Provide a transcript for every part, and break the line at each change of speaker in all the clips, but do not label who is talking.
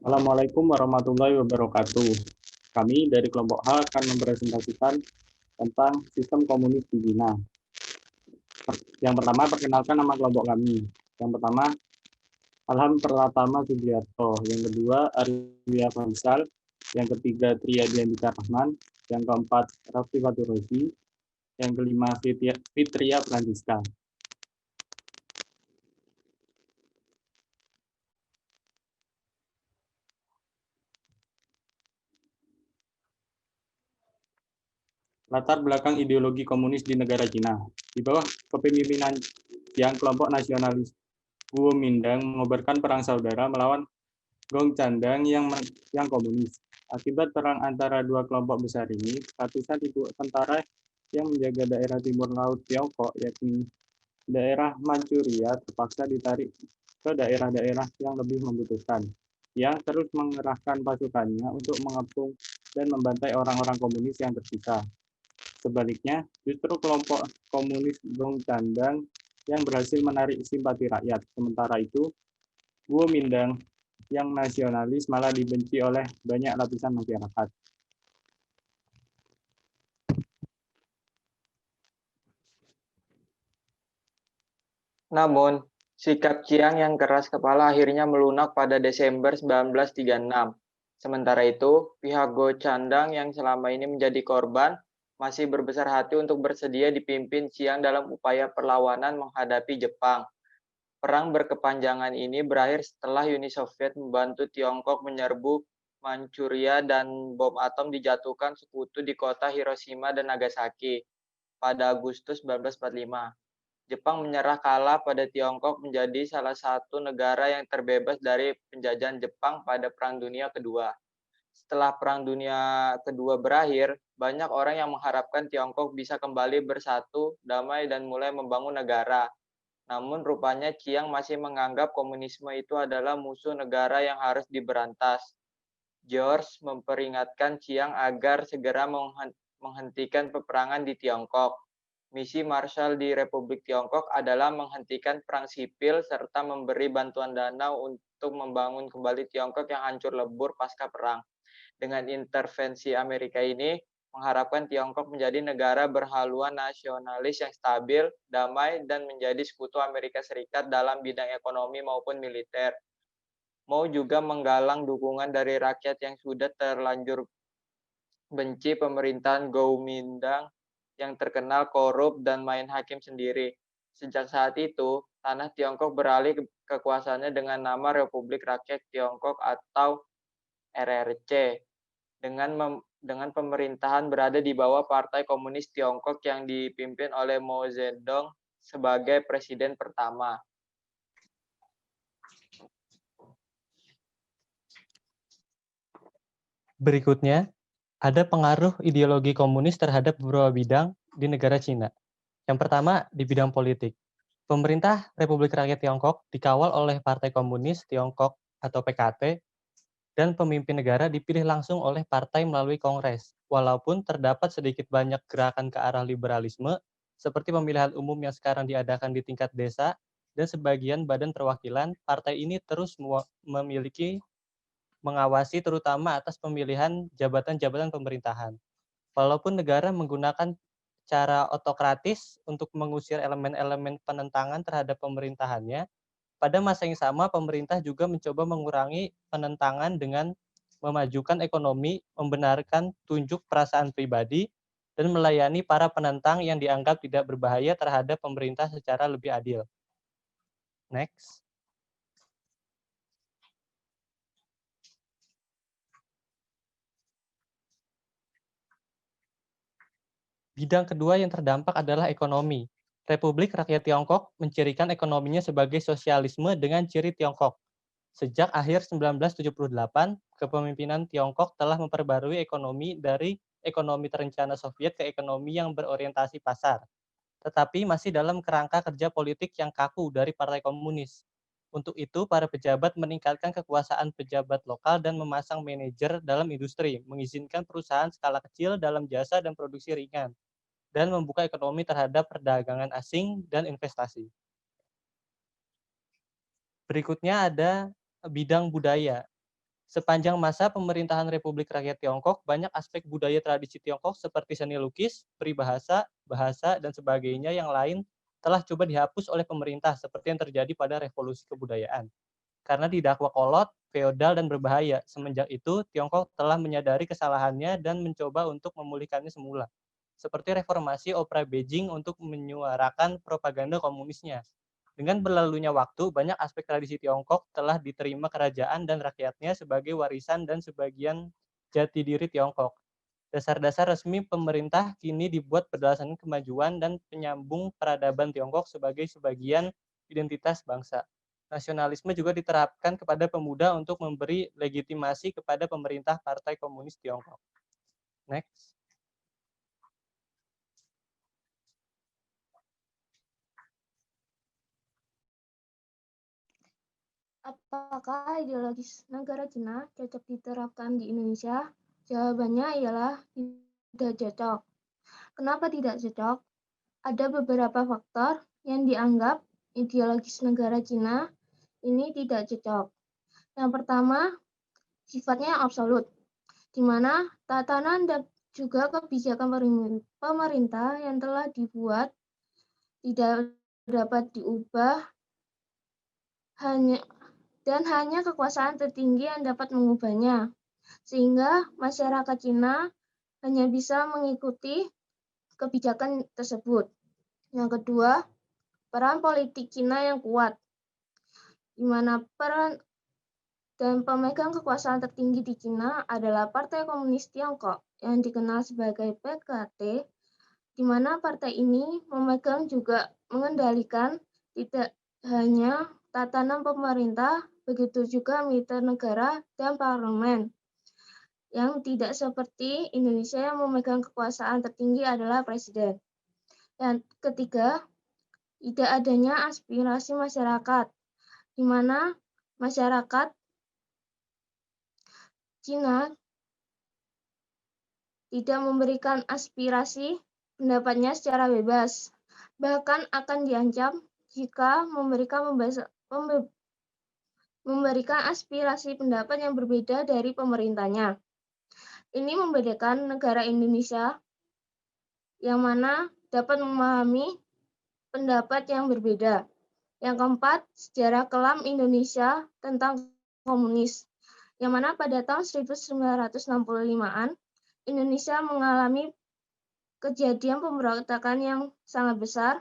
Assalamualaikum warahmatullahi wabarakatuh. Kami dari kelompok H akan mempresentasikan tentang sistem komunis di Cina. Yang pertama, perkenalkan nama kelompok kami. Yang pertama, Alham Pratama Sugiarto. Yang kedua, Arya Faisal. Yang ketiga, Triyadi Andika Rahman. Yang keempat, Raffi Faturosi. Yang kelima, Fitria Francisca. Latar belakang ideologi komunis di negara Cina. Di bawah kepemimpinan yang kelompok nasionalis Kuomintang mengobarkan perang saudara melawan Gong Candang yang komunis. Akibat perang antara dua kelompok besar ini, ratusan ribu tentara yang menjaga daerah timur laut Tiongkok, yakni daerah Manchuria, terpaksa ditarik ke daerah-daerah yang lebih membutuhkan, yang terus mengerahkan pasukannya untuk mengepung dan membantai orang-orang komunis yang tersisa. Sebaliknya, justru kelompok komunis Gong Candang yang berhasil menarik simpati rakyat. Sementara itu, Kuomintang yang nasionalis malah dibenci oleh banyak lapisan masyarakat.
Namun, sikap Chiang yang keras kepala akhirnya melunak pada Desember 1936. Sementara itu, pihak Go Candang yang selama ini menjadi korban masih berbesar hati untuk bersedia dipimpin Chiang dalam upaya perlawanan menghadapi Jepang. Perang berkepanjangan ini berakhir setelah Uni Soviet membantu Tiongkok menyerbu Manchuria dan bom atom dijatuhkan sekutu di kota Hiroshima dan Nagasaki pada Agustus 1945. Jepang menyerah kalah pada Tiongkok menjadi salah satu negara yang terbebas dari penjajahan Jepang pada Perang Dunia Kedua. Setelah Perang Dunia Kedua berakhir, banyak orang yang mengharapkan Tiongkok bisa kembali bersatu, damai, dan mulai membangun negara. Namun rupanya Chiang masih menganggap komunisme itu adalah musuh negara yang harus diberantas. George memperingatkan Chiang agar segera menghentikan peperangan di Tiongkok. Misi Marshall di Republik Tiongkok adalah menghentikan perang sipil serta memberi bantuan dana untuk membangun kembali Tiongkok yang hancur lebur pasca perang. Dengan intervensi Amerika ini, mengharapkan Tiongkok menjadi negara berhaluan nasionalis yang stabil, damai, dan menjadi sekutu Amerika Serikat dalam bidang ekonomi maupun militer. Mau juga menggalang dukungan dari rakyat yang sudah terlanjur benci pemerintahan Kuomintang yang terkenal korup dan main hakim sendiri. Sejak saat itu, tanah Tiongkok beralih kekuasaannya dengan nama Republik Rakyat Tiongkok atau RRC. Dengan pemerintahan berada di bawah Partai Komunis Tiongkok yang dipimpin oleh Mao Zedong sebagai presiden pertama.
Berikutnya, ada pengaruh ideologi komunis terhadap beberapa bidang di negara Cina. Yang pertama, di bidang politik. Pemerintah Republik Rakyat Tiongkok dikawal oleh Partai Komunis Tiongkok atau PKT, dan pemimpin negara dipilih langsung oleh partai melalui kongres. Walaupun terdapat sedikit banyak gerakan ke arah liberalisme, seperti pemilihan umum yang sekarang diadakan di tingkat desa, dan sebagian badan perwakilan, partai ini terus memiliki mengawasi terutama atas pemilihan jabatan-jabatan pemerintahan. Walaupun negara menggunakan cara otokratis untuk mengusir elemen-elemen penentangan terhadap pemerintahannya, pada masa yang sama pemerintah juga mencoba mengurangi penentangan dengan memajukan ekonomi, membenarkan tunjuk perasaan pribadi, dan melayani para penentang yang dianggap tidak berbahaya terhadap pemerintah secara lebih adil. Next. Bidang kedua yang terdampak adalah ekonomi. Republik Rakyat Tiongkok mencirikan ekonominya sebagai sosialisme dengan ciri Tiongkok. Sejak akhir 1978, kepemimpinan Tiongkok telah memperbarui ekonomi dari ekonomi terencana Soviet ke ekonomi yang berorientasi pasar, tetapi masih dalam kerangka kerja politik yang kaku dari Partai Komunis. Untuk itu, para pejabat meningkatkan kekuasaan pejabat lokal dan memasang manajer dalam industri, mengizinkan perusahaan skala kecil dalam jasa dan produksi ringan, dan membuka ekonomi terhadap perdagangan asing dan investasi. Berikutnya ada bidang budaya. Sepanjang masa pemerintahan Republik Rakyat Tiongkok, banyak aspek budaya tradisi Tiongkok seperti seni lukis, peribahasa, bahasa, dan sebagainya yang lain telah coba dihapus oleh pemerintah seperti yang terjadi pada revolusi kebudayaan. Karena didakwa kolot, feodal, dan berbahaya. Semenjak itu, Tiongkok telah menyadari kesalahannya dan mencoba untuk memulihkannya semula. Seperti reformasi Opera Beijing untuk menyuarakan propaganda komunisnya. Dengan berlalunya waktu, banyak aspek tradisi Tiongkok telah diterima kerajaan dan rakyatnya sebagai warisan dan sebagian jati diri Tiongkok. Dasar-dasar resmi pemerintah kini dibuat berdasarkan kemajuan dan penyambung peradaban Tiongkok sebagai sebagian identitas bangsa. Nasionalisme juga diterapkan kepada pemuda untuk memberi legitimasi kepada pemerintah Partai Komunis Tiongkok. Next.
Apakah ideologis negara Cina cocok diterapkan di Indonesia? Jawabannya ialah tidak cocok. Kenapa tidak cocok? Ada beberapa faktor yang dianggap ideologis negara Cina ini tidak cocok. Yang pertama, sifatnya absolut, di mana tatanan dan juga kebijakan pemerintah yang telah dibuat tidak dapat diubah hanya kekuasaan tertinggi yang dapat mengubahnya, sehingga masyarakat Cina hanya bisa mengikuti kebijakan tersebut. Yang kedua, peran politik Cina yang kuat, di mana peran dan pemegang kekuasaan tertinggi di Cina adalah Partai Komunis Tiongkok yang dikenal sebagai PKT, di mana partai ini memegang juga mengendalikan tidak hanya tatanan pemerintah, begitu juga militer negara dan parlemen. Yang tidak seperti Indonesia yang memegang kekuasaan tertinggi adalah presiden. Yang ketiga, tidak adanya aspirasi masyarakat, di mana masyarakat Cina tidak memberikan aspirasi pendapatnya secara bebas, bahkan akan diancam jika memberikan aspirasi pendapat yang berbeda dari pemerintahnya. Ini membedakan negara Indonesia yang mana dapat memahami pendapat yang berbeda. Yang keempat, sejarah kelam Indonesia tentang komunis, yang mana pada tahun 1965-an, Indonesia mengalami kejadian pemberontakan yang sangat besar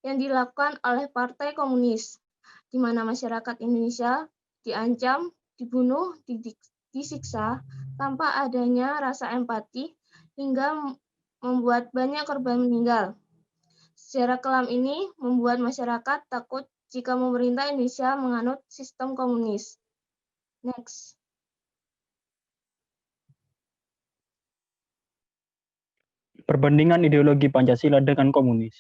yang dilakukan oleh Partai Komunis, di mana masyarakat Indonesia diancam, dibunuh, disiksa tanpa adanya rasa empati hingga membuat banyak korban meninggal. Sejarah kelam ini membuat masyarakat takut jika pemerintah Indonesia menganut sistem komunis. Next.
Perbandingan ideologi Pancasila dengan komunis.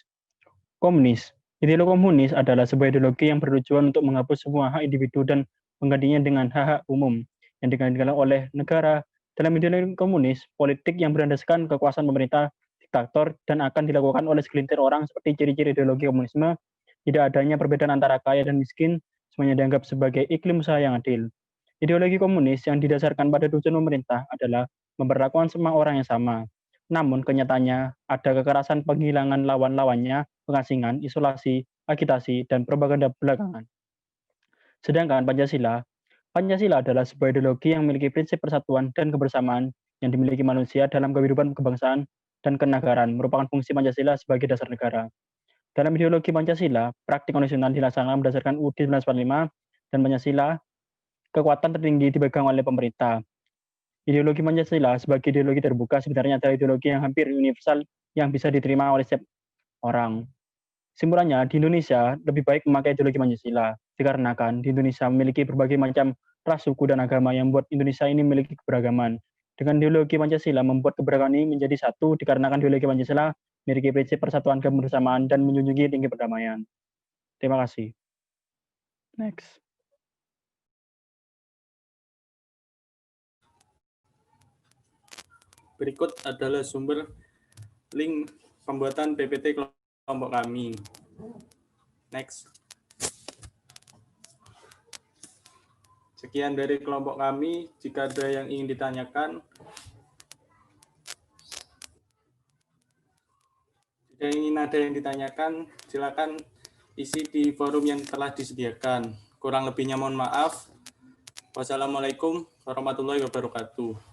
Komunis. Ideologi komunis adalah sebuah ideologi yang bertujuan untuk menghapus semua hak individu dan menggantinya dengan hak-hak umum yang digantikan oleh negara. Dalam ideologi komunis, politik yang berlandaskan kekuasaan pemerintah, diktator, dan akan dilakukan oleh segelintir orang seperti ciri-ciri ideologi komunisme, tidak adanya perbedaan antara kaya dan miskin, semuanya dianggap sebagai iklim usaha yang adil. Ideologi komunis yang didasarkan pada tujuan pemerintah adalah memperlakukan semua orang yang sama. Namun kenyataannya ada kekerasan penghilangan lawan-lawannya, pengasingan, isolasi, agitasi, dan propaganda belakangan. Sedangkan Pancasila adalah sebuah ideologi yang memiliki prinsip persatuan dan kebersamaan yang dimiliki manusia dalam kehidupan kebangsaan dan kenegaraan, merupakan fungsi Pancasila sebagai dasar negara. Dalam ideologi Pancasila, praktik nasional dilaksanakan berdasarkan UUD 1945 dan Pancasila, kekuatan tertinggi dipegang oleh pemerintah. Ideologi Pancasila sebagai ideologi terbuka sebenarnya adalah ideologi yang hampir universal yang bisa diterima oleh setiap orang. Simpulannya, di Indonesia lebih baik memakai ideologi Pancasila, dikarenakan di Indonesia memiliki berbagai macam ras, suku, dan agama yang membuat Indonesia ini memiliki keberagaman. Dengan ideologi Pancasila membuat keberagaman ini menjadi satu, dikarenakan ideologi Pancasila memiliki prinsip persatuan kebersamaan dan menjunjung tinggi perdamaian. Terima kasih. Next. Berikut adalah sumber link pembuatan PPT kelompok kami. Next. Sekian dari kelompok kami. Jika ada yang ingin ditanyakan, silakan isi di forum yang telah disediakan. Kurang lebihnya mohon maaf. Wassalamualaikum warahmatullahi wabarakatuh.